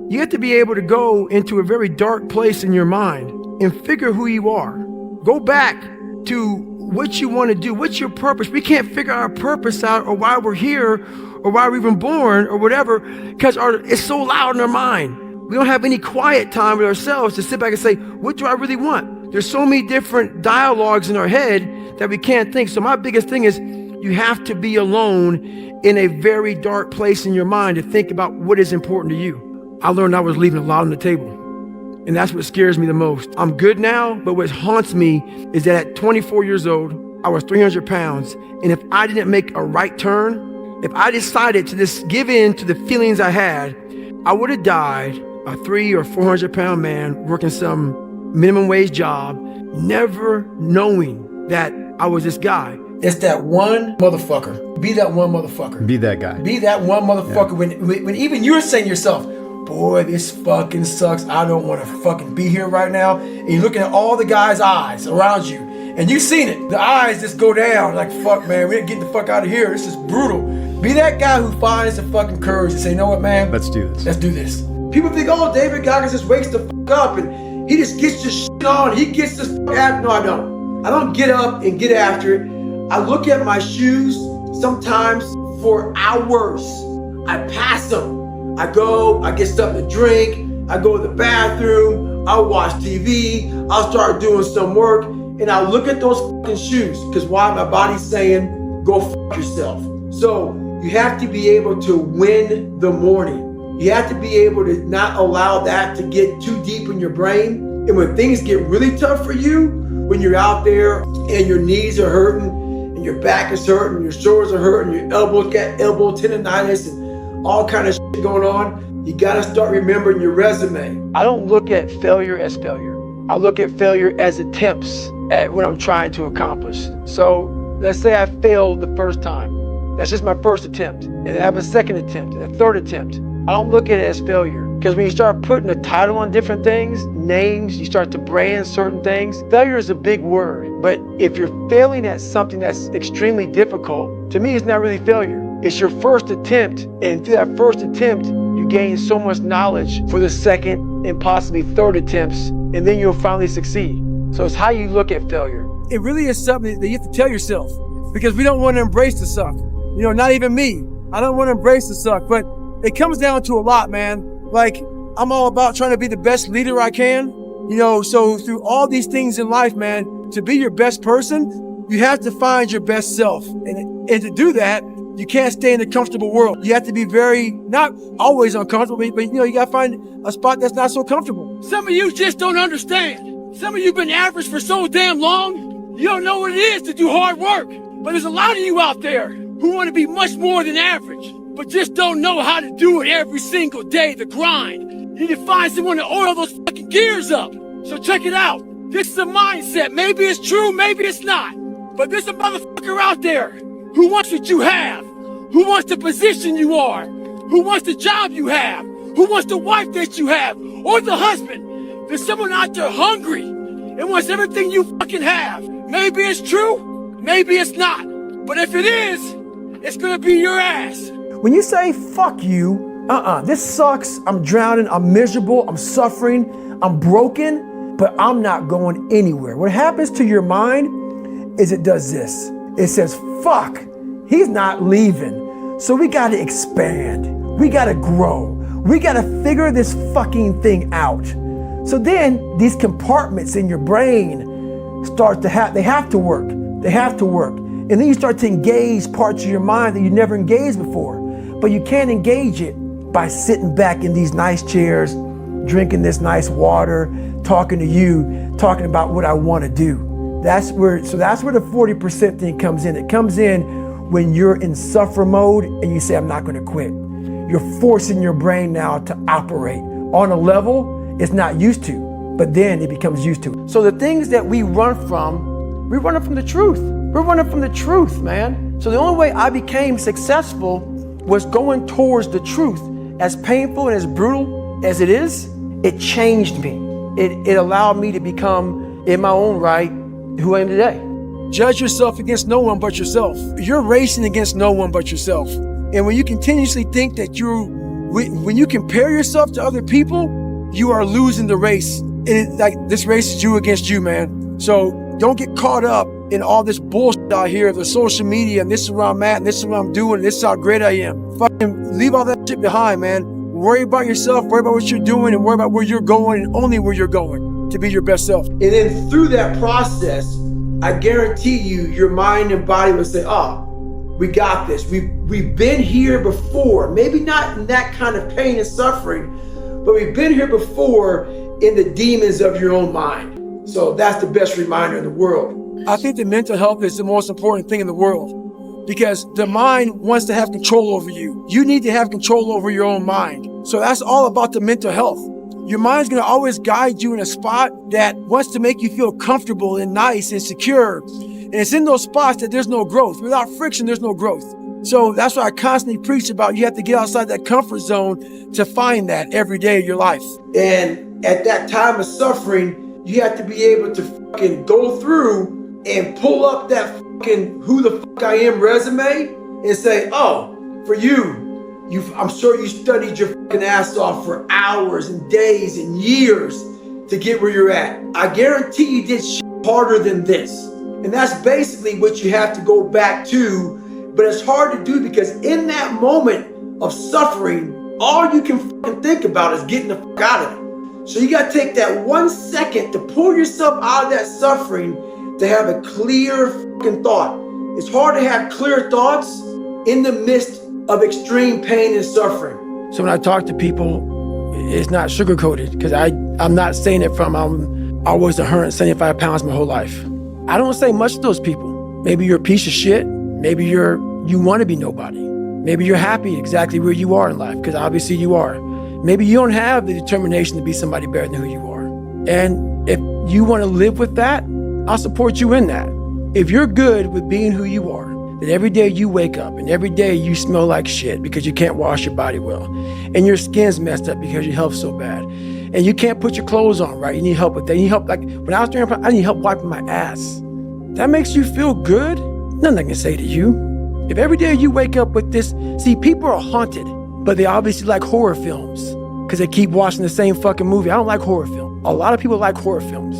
You have to be able to go into a very dark place in your mind and figure who you are. Go back to what you want to do. What's your purpose? We can't figure our purpose out or why we're here or why we're even born or whatever, because it's so loud in our mind. We don't have any quiet time with ourselves to sit back and say, what do I really want? There's so many different dialogues in our head that we can't think. So my biggest thing is you have to be alone in a very dark place in your mind to think about what is important to you. I learned I was leaving a lot on the table. And that's what scares me the most. I'm good now, but what haunts me is that at 24 years old, I was 300 pounds. And if I didn't make a right turn, if I decided to just give in to the feelings I had, I would have died a 300 or 400 pound man working some minimum wage job, never knowing that I was this guy. It's that one motherfucker. Be that one motherfucker. Be that guy. Be that one motherfucker. Yeah. When even you're saying to yourself, boy, this fucking sucks. I don't want to fucking be here right now. And you're looking at all the guys' eyes around you. And you've seen it. The eyes just go down like, fuck, man, we ain't getting the fuck out of here. This is brutal. Be that guy who finds the fucking courage to say, you know what, man? Let's do this. Let's do this. People think, oh, David Goggins just wakes the fuck up and he just gets this shit on. He gets this fuck after. No, I don't. I don't get up and get after it. I look at my shoes sometimes for hours. I pass them. I go, I get something to drink, I go to the bathroom, I'll watch TV, I'll start doing some work, and I look at those fucking shoes, because why? My body's saying, go fuck yourself. So you have to be able to win the morning. You have to be able to not allow that to get too deep in your brain. And when things get really tough for you, when you're out there and your knees are hurting, and your back is hurting, your shoulders are hurting, your elbows got elbow tendonitis, and all kind of shit going on, you gotta start remembering your resume. I don't look at failure as failure. I look at failure as attempts at what I'm trying to accomplish. So let's say I failed the first time. That's just my first attempt. And I have a second attempt, and a third attempt. I don't look at it as failure. Because when you start putting a title on different things, names, you start to brand certain things, failure is a big word. But if you're failing at something that's extremely difficult, to me, it's not really failure. It's your first attempt, and through that first attempt, you gain so much knowledge for the second and possibly third attempts, and then you'll finally succeed. So it's how you look at failure. It really is something that you have to tell yourself, because we don't want to embrace the suck. You know, not even me. I don't want to embrace the suck, but it comes down to a lot, man. Like, I'm all about trying to be the best leader I can. You know, so through all these things in life, man, to be your best person, you have to find your best self. And to do that, you can't stay in a comfortable world. You have to be very, not always uncomfortable, but you know, you gotta find a spot that's not so comfortable. Some of you just don't understand. Some of you been average for so damn long, you don't know what it is to do hard work. But there's a lot of you out there who want to be much more than average, but just don't know how to do it every single day, the grind. You need to find someone to oil those fucking gears up. So check it out. This is a mindset. Maybe it's true, maybe it's not. But there's a motherfucker out there who wants what you have, who wants the position you are, who wants the job you have, who wants the wife that you have, or the husband. There's someone out there hungry and wants everything you fucking have. Maybe it's true, maybe it's not. But if it is, it's gonna be your ass. When you say, fuck you, this sucks, I'm drowning, I'm miserable, I'm suffering, I'm broken, but I'm not going anywhere. What happens to your mind is it does this. It says, fuck, he's not leaving. So we gotta expand. We gotta grow. We gotta figure this fucking thing out. So then these compartments in your brain start to they have to work. They have to work. And then you start to engage parts of your mind that you never engaged before. But you can't engage it by sitting back in these nice chairs, drinking this nice water, talking to you, talking about what I want to do. That's where the 40% thing comes in. It comes in when you're in suffer mode and you say, I'm not going to quit. You're forcing your brain now to operate on a level it's not used to, but then it becomes used to. So the things that we run from the truth. We're running from the truth, man. So the only way I became successful was going towards the truth. As painful and as brutal as it is, it changed me. It allowed me to become, in my own right, who I am today. Judge yourself against no one but yourself. You're racing against no one but yourself. And when you continuously think that you're when you compare yourself to other people, you are losing the race. And like this race is you against you, man. So don't get caught up in all this bullshit out here, the social media, and this is where I'm at, and this is what I'm doing, and this is how great I am. Fucking leave all that shit behind, man. Worry about yourself, worry about what you're doing, and worry about where you're going, and only where you're going to be your best self. And then through that process, I guarantee you, your mind and body will say, oh, we got this. We've been here before. Maybe not in that kind of pain and suffering, but we've been here before in the demons of your own mind. So that's the best reminder in the world. I think that mental health is the most important thing in the world because the mind wants to have control over you. You need to have control over your own mind. So that's all about the mental health. Your mind's gonna always guide you in a spot that wants to make you feel comfortable and nice and secure. And it's in those spots that there's no growth. Without friction, there's no growth. So that's why I constantly preach about you have to get outside that comfort zone to find that every day of your life. And at that time of suffering, you have to be able to fucking go through and pull up that fucking who the fuck I am resume and say, oh, for you, I'm sure you studied your fucking ass off for hours and days and years to get where you're at. I guarantee you did shit harder than this. And that's basically what you have to go back to. But it's hard to do because in that moment of suffering, all you can fucking think about is getting the fuck out of it. So you got to take that 1 second to pull yourself out of that suffering to have a clear fucking thought. It's hard to have clear thoughts in the midst of extreme pain and suffering. So when I talk to people, it's not sugar-coated because I'm not saying it from I was 175 pounds my whole life. I don't say much to those people. Maybe you're a piece of shit. Maybe you want to be nobody. Maybe you're happy exactly where you are in life because obviously you are. Maybe you don't have the determination to be somebody better than who you are. And if you want to live with that, I'll support you in that. If you're good with being who you are, that every day you wake up and every day you smell like shit because you can't wash your body well, and your skin's messed up because your health's so bad, and you can't put your clothes on right, you need help with that. You need help, like when I was doing, I need help wiping my ass. That makes you feel good? Nothing I can say to you. If every day you wake up with this, see, people are haunted, but they obviously like horror films because they keep watching the same fucking movie. I don't like horror films. A lot of people like horror films.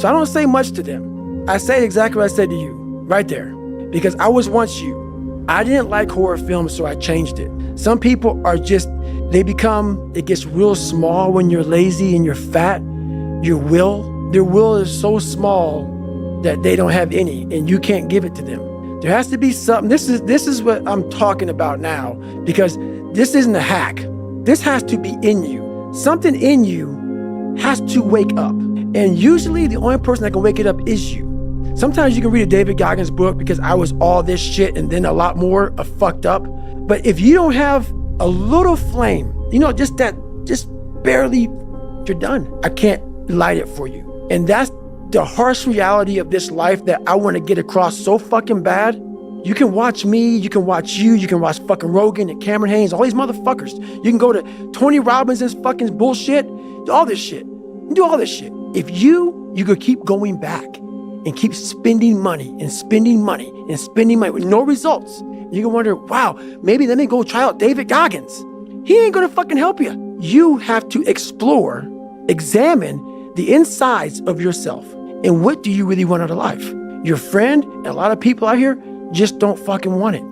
So I don't say much to them. I say exactly what I said to you, right there. Because I was once you. I didn't like horror films, so I changed it. Some people are just, it gets real small when you're lazy and you're fat. Their will is so small that they don't have any, and you can't give it to them. There has to be something. This is what I'm talking about now, because this isn't a hack. This has to be in you. Something in you has to wake up. And usually the only person that can wake it up is you. Sometimes you can read a David Goggins book because I was all this shit and then a lot more of fucked up. But if you don't have a little flame, just barely, you're done. I can't light it for you. And that's the harsh reality of this life that I want to get across so fucking bad. You can watch me, you can watch you, you can watch fucking Rogan and Cameron Haynes, all these motherfuckers. You can go to Tony Robbins' fucking bullshit, all this shit. Do all this shit. If you could keep going back and keep spending money and spending money and spending money with no results, you can wonder, wow, maybe let me go try out David Goggins. He ain't gonna fucking help you. You have to explore, examine the insides of yourself. And what do you really want out of life? Your friend and a lot of people out here just don't fucking want it.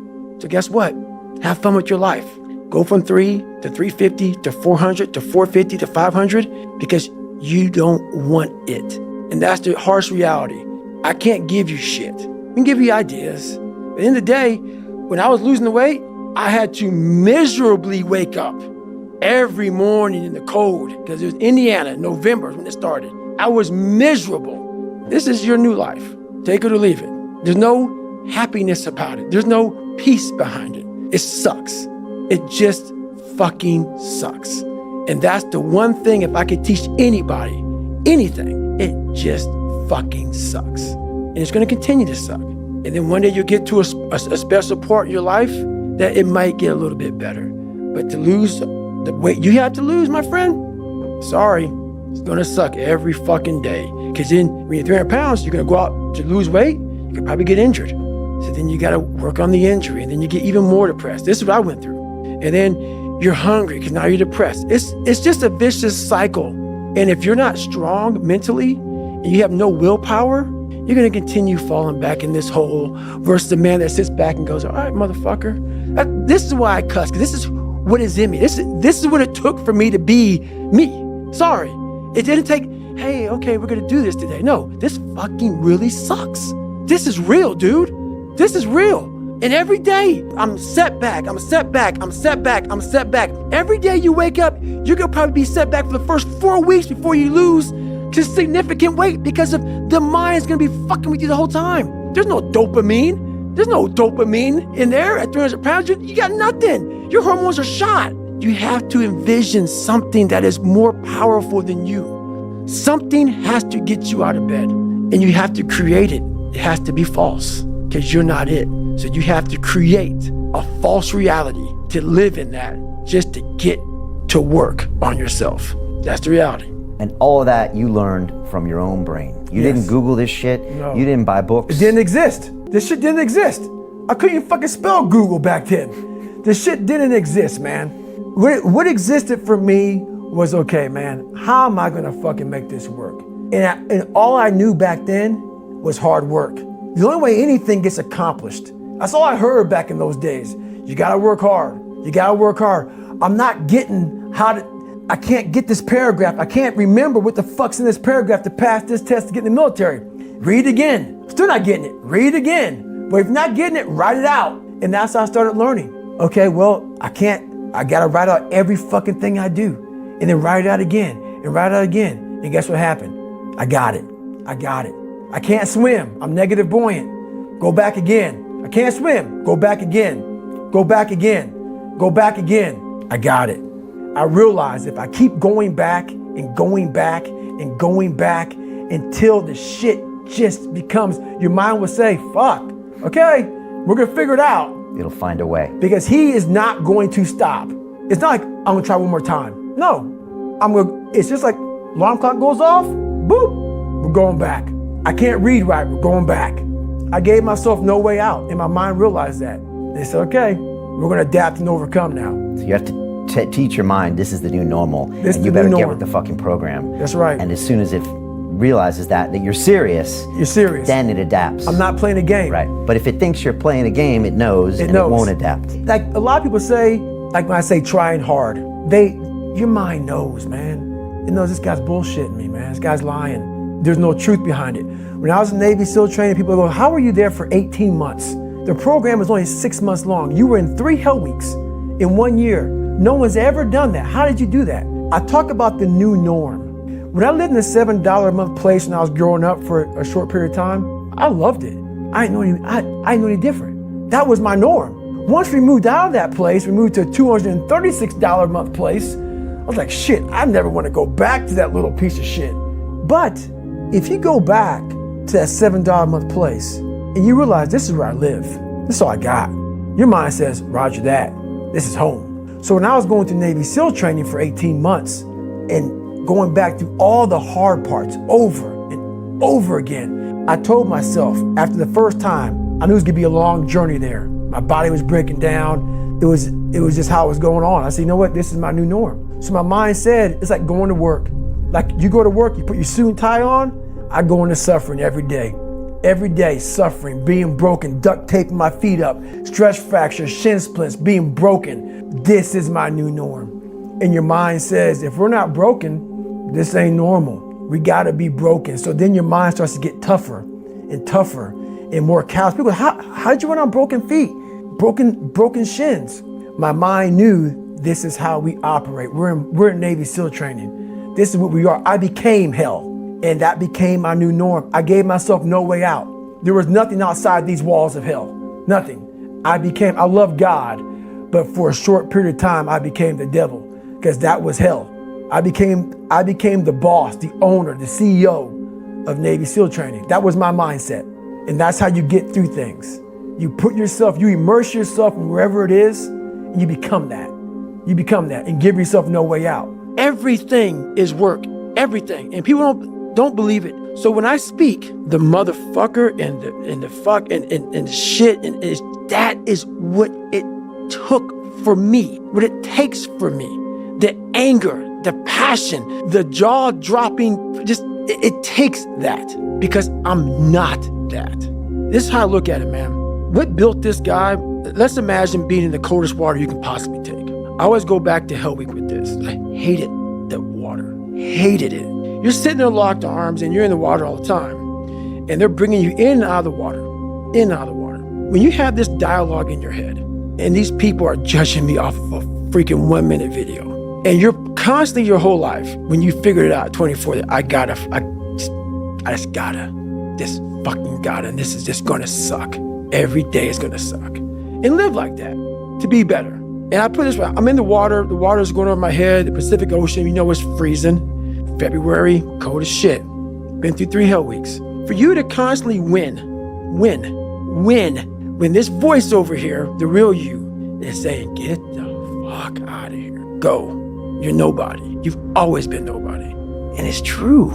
So guess what? Have fun with your life. Go from 3 to 350 to 400 to 450 to 500 because you don't want it. And that's the harsh reality. I can't give you shit. I can give you ideas. But at the end of the day, when I was losing the weight, I had to miserably wake up every morning in the cold because it was Indiana, November when it started. I was miserable. This is your new life. Take it or leave it. There's no happiness about it. There's no peace behind it. It sucks. It just fucking sucks. And that's the one thing, if I could teach anybody anything, it just fucking sucks. And it's going to continue to suck. And then one day you'll get to a special part in your life that it might get a little bit better. But to lose the weight you have to lose, my friend, sorry, it's going to suck every fucking day. Because then when you're 300 pounds, you're going to go out to lose weight, you could probably get injured. So then you got to work on the injury, and then you get even more depressed. This is what I went through. And then you're hungry because now you're depressed. It's just a vicious cycle. And if you're not strong mentally and you have no willpower, you're going to continue falling back in this hole versus the man that sits back and goes, all right, motherfucker. This is why I cuss, because this is what is in me. This is what it took for me to be me. Sorry. It didn't take, hey, okay, we're going to do this today. No, this fucking really sucks. This is real, dude. This is real. And every day I'm set back. Every day you wake up, you're going to probably be set back for the first 4 weeks before you lose just significant weight because of the mind's going to be fucking with you the whole time. There's no dopamine. There's no dopamine in there at 300 pounds. You got nothing. Your hormones are shot. You have to envision something that is more powerful than you. Something has to get you out of bed, and you have to create it. It has to be false because you're not it. So you have to create a false reality to live in that just to get to work on yourself. That's the reality. And all of that you learned from your own brain. You didn't Google this shit. No. You didn't buy books. It didn't exist. This shit didn't exist. I couldn't even fucking spell Google back then. This shit didn't exist, man. What existed for me was, okay, man, how am I gonna fucking make this work? And all I knew back then was hard work. The only way anything gets accomplished. That's all I heard back in those days. You gotta work hard. You gotta work hard. I'm not getting I can't get this paragraph. I can't remember what the fuck's in this paragraph to pass this test to get in the military. Read again. Still not getting it. Read again. But if you're not getting it, write it out. And that's how I started learning. Okay, well, I gotta write out every fucking thing I do. And then write it out again. And write it out again. And guess what happened? I got it. I can't swim. I'm negative buoyant. Go back again. I can't swim. Go back again. Go back again. Go back again. I got it. I realized if I keep going back and going back and going back until the shit just becomes, your mind will say, fuck, okay, we're gonna figure it out. It'll find a way. Because he is not going to stop. It's not like I'm gonna try one more time. No, it's just like alarm clock goes off, boop, we're going back. I can't read right, we're going back. I gave myself no way out and my mind realized that. They said, okay, we're gonna adapt and overcome now. So you have to teach your mind this is the new normal, and you better get with the fucking program. That's right. And as soon as it realizes that you're serious, then it adapts. I'm not playing a game. Right. But if it thinks you're playing a game, it knows. It won't adapt. Like a lot of people say, like when I say trying hard, your mind knows, man. It knows this guy's bullshitting me, man. This guy's lying. There's no truth behind it. When I was in Navy SEAL training, people go, how were you there for 18 months? The program was only 6 months long. You were in 3 hell weeks in 1 year. No one's ever done that. How did you do that? I talk about the new norm. When I lived in a $7 a month place when I was growing up for a short period of time, I loved it. I didn't know any different. That was my norm. Once we moved out of that place, we moved to a $236 a month place. I was like, shit, I never want to go back to that little piece of shit. But if you go back to that $7 a month place and you realize this is where I live, this is all I got, your mind says, roger that, this is home. So when I was going to Navy SEAL training for 18 months and going back through all the hard parts over and over again, I told myself after the first time, I knew it was gonna be a long journey there. My body was breaking down. It was just how it was going on. I said, you know what, this is my new norm. So my mind said, it's like going to work. Like you go to work, you put your suit and tie on, I go into suffering every day. Every day suffering, being broken, duct taping my feet up, stress fractures, shin splints, being broken. This is my new norm. And your mind says, if we're not broken, this ain't normal. We gotta be broken. So then your mind starts to get tougher and tougher and more callous. People go, how'd you run on broken feet? Broken shins. My mind knew this is how we operate. We're in Navy SEAL training. This is what we are. I became hell. And that became my new norm. I gave myself no way out. There was nothing outside these walls of hell. Nothing. I love God, but for a short period of time, I became the devil because that was hell. I became the boss, the owner, the CEO of Navy SEAL training. That was my mindset. And that's how you get through things. You immerse yourself in wherever it is, and you become that. You become that and give yourself no way out. Everything is work. Everything. And people don't believe it. So when I speak, the motherfucker and the fuck and the shit, and that is what it took for me, what it takes for me, the anger, the passion, the jaw-dropping, just, it takes that because I'm not that. This is how I look at it, man. What built this guy? Let's imagine being in the coldest water you can possibly take. I always go back to Hell Week with this. I hated the water, hated it. You're sitting there locked arms and you're in the water all the time. And they're bringing you in and out of the water, in and out of the water. When you have this dialogue in your head, and these people are judging me off of a freaking 1-minute video, and you're constantly your whole life, when you figured it out at 24, that I just fucking gotta, and this is just gonna suck. Every day is gonna suck. And live like that, to be better. And I put it this way, I'm in the water's going over my head, the Pacific Ocean, it's freezing. February, cold as shit. Been through 3 hell weeks. For you to constantly win, when this voice over here, the real you, is saying, get the fuck out of here. Go. You're nobody. You've always been nobody. And it's true.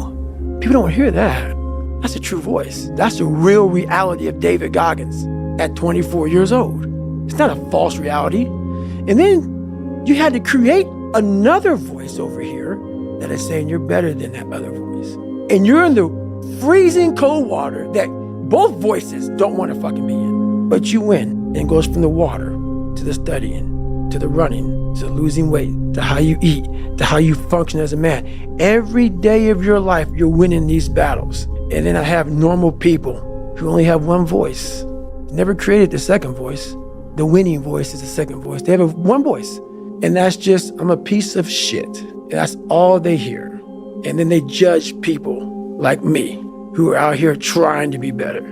People don't hear that. That's a true voice. That's the real reality of David Goggins at 24 years old. It's not a false reality. And then you had to create another voice over here that is saying you're better than that other voice. And you're in the freezing cold water that both voices don't want to fucking be in. But you win. And it goes from the water to the studying, to the running, to losing weight, to how you eat, to how you function as a man. Every day of your life, you're winning these battles. And then I have normal people who only have one voice. Never created the second voice. The winning voice is the second voice. They have one voice. And that's just, I'm a piece of shit. And that's all they hear. And then they judge people like me who are out here trying to be better.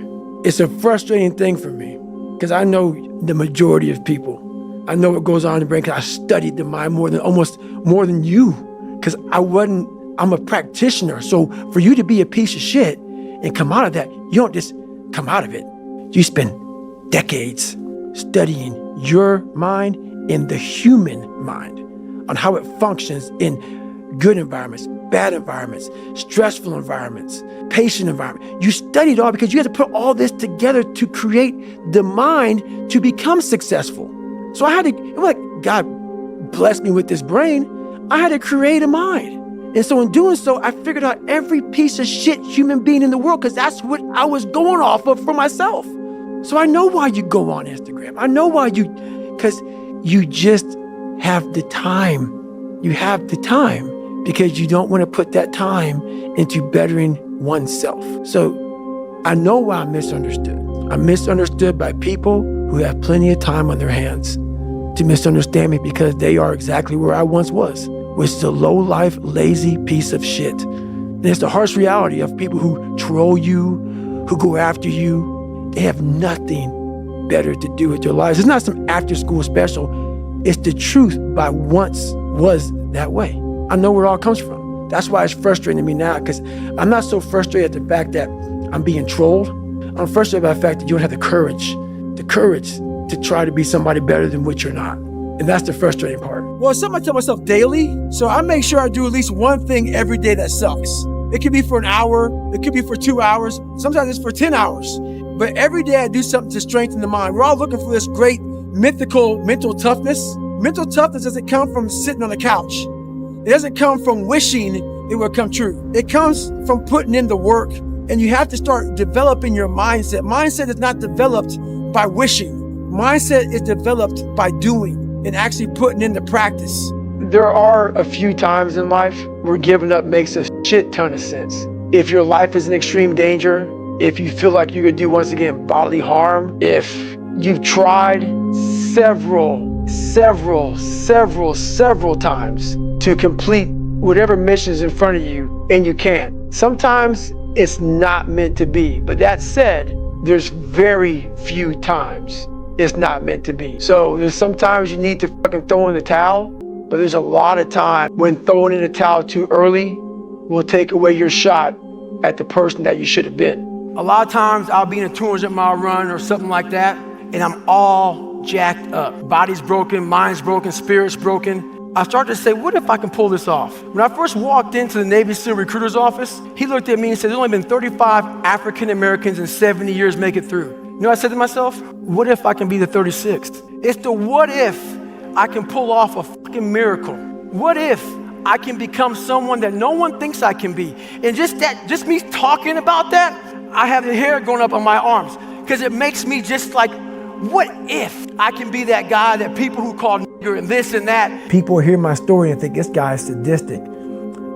It's a frustrating thing for me because I know the majority of people. I know what goes on in the brain because I studied the mind almost more than you because I'm a practitioner. So for you to be a piece of shit and come out of that, you don't just come out of it. You spend decades studying your mind and the human mind on how it functions in good environments, bad environments, stressful environments, patient environment. You study it all because you have to put all this together to create the mind to become successful. So I had to, God blessed me with this brain. I had to create a mind. And so in doing so, I figured out every piece of shit human being in the world because that's what I was going off of for myself. So I know why you go on Instagram. I know why because you just have the time. You have the time because you don't want to put that time into bettering oneself. So I know why I'm misunderstood. I'm misunderstood by people who have plenty of time on their hands to misunderstand me because they are exactly where I once was, which is a low-life, lazy piece of shit. And it's the harsh reality of people who troll you, who go after you. They have nothing better to do with their lives. It's not some after-school special. It's the truth by once was that way. I know where it all comes from. That's why it's frustrating to me now because I'm not so frustrated at the fact that I'm being trolled. I'm frustrated by the fact that you don't have the courage to try to be somebody better than what you're not. And that's the frustrating part. Well, it's something I tell myself daily, so I make sure I do at least one thing every day that sucks. It could be for an hour, it could be for 2 hours, sometimes it's for 10 hours. But every day I do something to strengthen the mind. We're all looking for this great mythical mental toughness. Mental toughness doesn't come from sitting on the couch. It doesn't come from wishing it will come true. It comes from putting in the work. And you have to start developing your mindset. Mindset is not developed by wishing. Mindset is developed by doing and actually putting into practice. There are a few times in life where giving up makes a shit ton of sense. If your life is in extreme danger, if you feel like you're gonna do, once again, bodily harm, if you've tried several times to complete whatever mission is in front of you and you can't. Sometimes it's not meant to be. But that said, there's very few times it's not meant to be. So there's sometimes you need to fucking throw in the towel, but there's a lot of time when throwing in the towel too early will take away your shot at the person that you should have been. A lot of times I'll be in a 200-mile run or something like that, and I'm all jacked up. Body's broken, mind's broken, spirit's broken. I started to say, what if I can pull this off? When I first walked into the Navy SEAL recruiter's office, he looked at me and said, there's only been 35 African Americans in 70 years make it through. You know what I said to myself? What if I can be the 36th? It's the what if I can pull off a fucking miracle? What if I can become someone that no one thinks I can be? And just me talking about that, I have the hair going up on my arms because it makes me just like, what if I can be that guy that people who call nigger and this and that? People hear my story and think this guy is sadistic.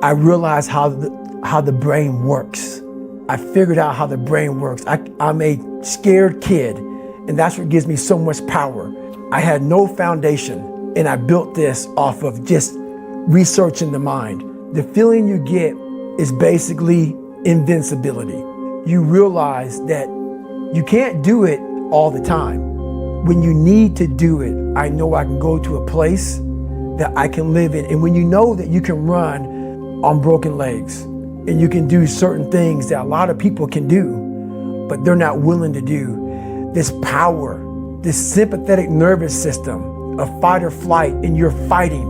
I realize how the brain works. I figured out how the brain works. I'm a scared kid, and that's what gives me so much power. I had no foundation, and I built this off of just researching the mind. The feeling you get is basically invincibility. You realize that you can't do it all the time. When you need to do it, I know I can go to a place that I can live in. And when you know that you can run on broken legs, and you can do certain things that a lot of people can do, but they're not willing to do. This power, this sympathetic nervous system of fight or flight, and you're fighting.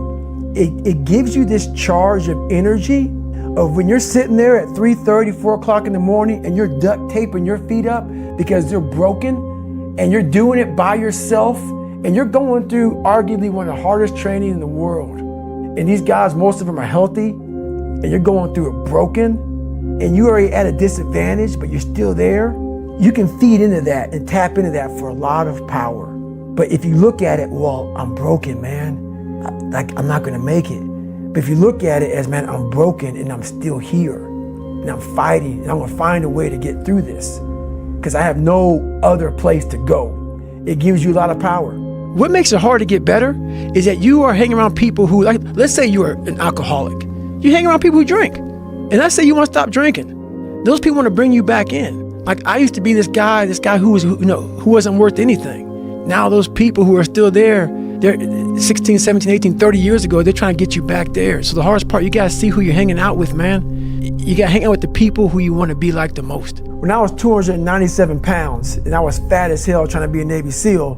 It gives you this charge of energy of when you're sitting there at 3:30, 4 o'clock in the morning, and you're duct taping your feet up because they're broken, and you're doing it by yourself, and you're going through arguably one of the hardest training in the world. And these guys, most of them are healthy, and you're going through it broken, and you're already at a disadvantage, but you're still there, you can feed into that and tap into that for a lot of power. But if you look at it, well, I'm broken, man. I'm not gonna make it. But if you look at it as, man, I'm broken and I'm still here, and I'm fighting, and I'm gonna find a way to get through this, because I have no other place to go. It gives you a lot of power. What makes it hard to get better is that you are hanging around people who, like, let's say you are an alcoholic. You hang around people who drink. And let's say you want to stop drinking. Those people want to bring you back in. Like, I used to be this guy who wasn't worth anything. Now those people who are still there, they're 16, 17, 18, 30 years ago, they're trying to get you back there. So the hardest part, you got to see who you're hanging out with, man. You got to hang out with the people who you want to be like the most. When I was 297 pounds and I was fat as hell trying to be a Navy SEAL,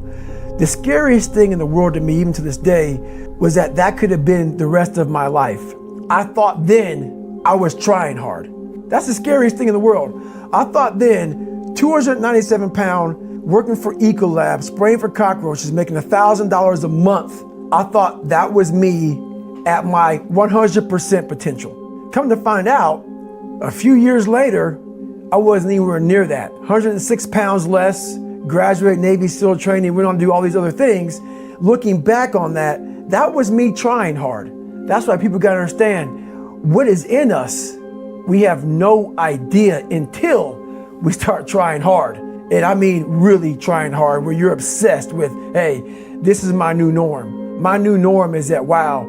the scariest thing in the world to me, even to this day, was that could have been the rest of my life. I thought then I was trying hard. That's the scariest thing in the world. I thought then, 297 pound, working for Ecolab, spraying for cockroaches, making $1,000 a month. I thought that was me at my 100% potential. Come to find out, a few years later, I wasn't anywhere near that. 106 pounds less, graduate Navy SEAL training, went on to do all these other things. Looking back on that, that was me trying hard. That's why people gotta understand what is in us. We have no idea until we start trying hard. And I mean really trying hard, where you're obsessed with, hey, this is my new norm. My new norm is that, wow,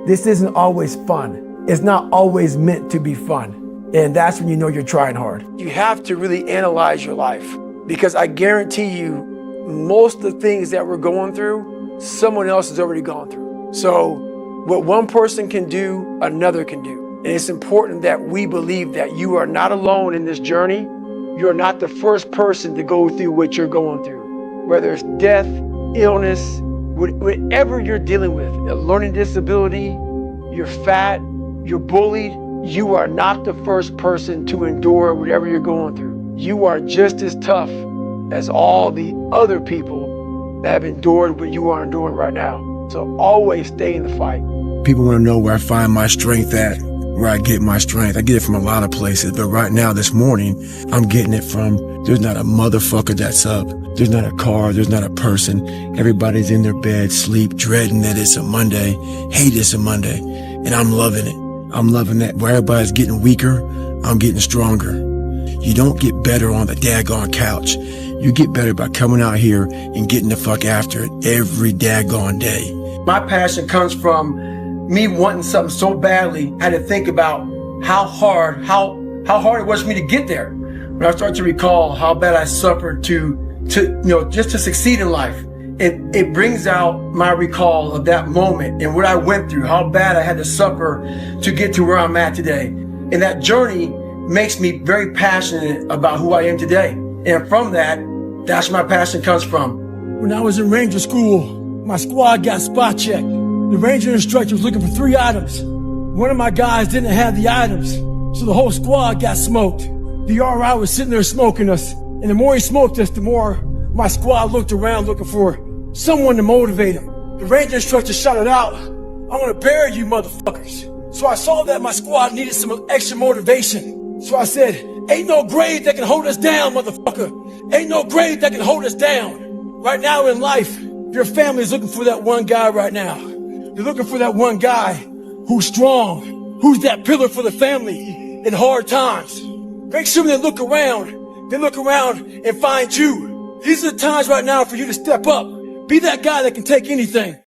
this isn't always fun. It's not always meant to be fun. And that's when you know you're trying hard. You have to really analyze your life, because I guarantee you, most of the things that we're going through, someone else has already gone through. So what one person can do, another can do. And it's important that we believe that you are not alone in this journey. You're not the first person to go through what you're going through. Whether it's death, illness, whatever you're dealing with, a learning disability, you're fat, you're bullied, you are not the first person to endure whatever you're going through. You are just as tough as all the other people that have endured what you are enduring right now. So always stay in the fight. People want to know where I find my strength at, where I get my strength. I get it from a lot of places, but right now, this morning, I'm getting it from, there's not a motherfucker that's up. There's not a car, there's not a person. Everybody's in their bed, sleep, dreading that it's a Monday, hate it's a Monday, and I'm loving it. I'm loving that. Where everybody's getting weaker, I'm getting stronger. You don't get better on the daggone couch. You get better by coming out here and getting the fuck after it every daggone day. My passion comes from me wanting something so badly. I had to think about how hard it was for me to get there. When I start to recall how bad I suffered just to succeed in life, it brings out my recall of that moment and what I went through, how bad I had to suffer to get to where I'm at today. And that journey makes me very passionate about who I am today. And from that's where my passion comes from. When I was in Ranger school, my squad got spot checked. The Ranger instructor was looking for 3 items. One of my guys didn't have the items, so the whole squad got smoked. The RI was sitting there smoking us, and the more he smoked us, the more my squad looked around looking for someone to motivate him. The ranger instructor shouted out, "I'm gonna bury you motherfuckers." So I saw that my squad needed some extra motivation. So I said, "Ain't no grave that can hold us down, motherfucker. Ain't no grave that can hold us down." Right now in life, your family is looking for that one guy right now. They're looking for that one guy who's strong, who's that pillar for the family in hard times. Make sure they look around and find you. These are the times right now for you to step up. Be that guy that can take anything.